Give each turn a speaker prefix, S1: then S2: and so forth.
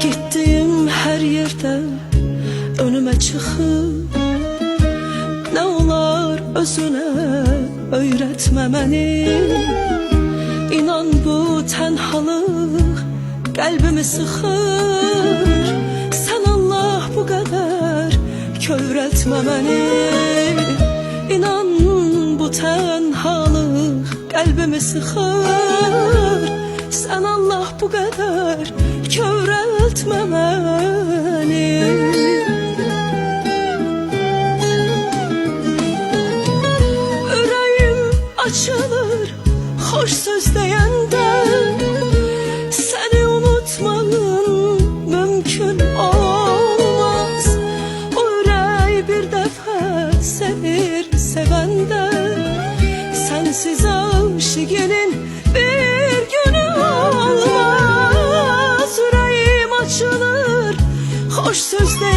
S1: Gittiğim her yerde önüme çıkıp ne olar özüne öğretme beni. İnan bu tenhalık kalbimi sıxır. Sen Allah bu kadar kövrəltmə beni. İnan bu tenhalık kalbimi sıxır. Sen Allah bu kadar kövrəltmə beni. Ürəyim açılır hoş söz deyəndə, seni unutmağın mümkün olmaz. O ürək bir dəfə sevir sevəndə, sensiz aşıqinin bir günü olmaz. Ürəyim açılır hoş söz deyəndə,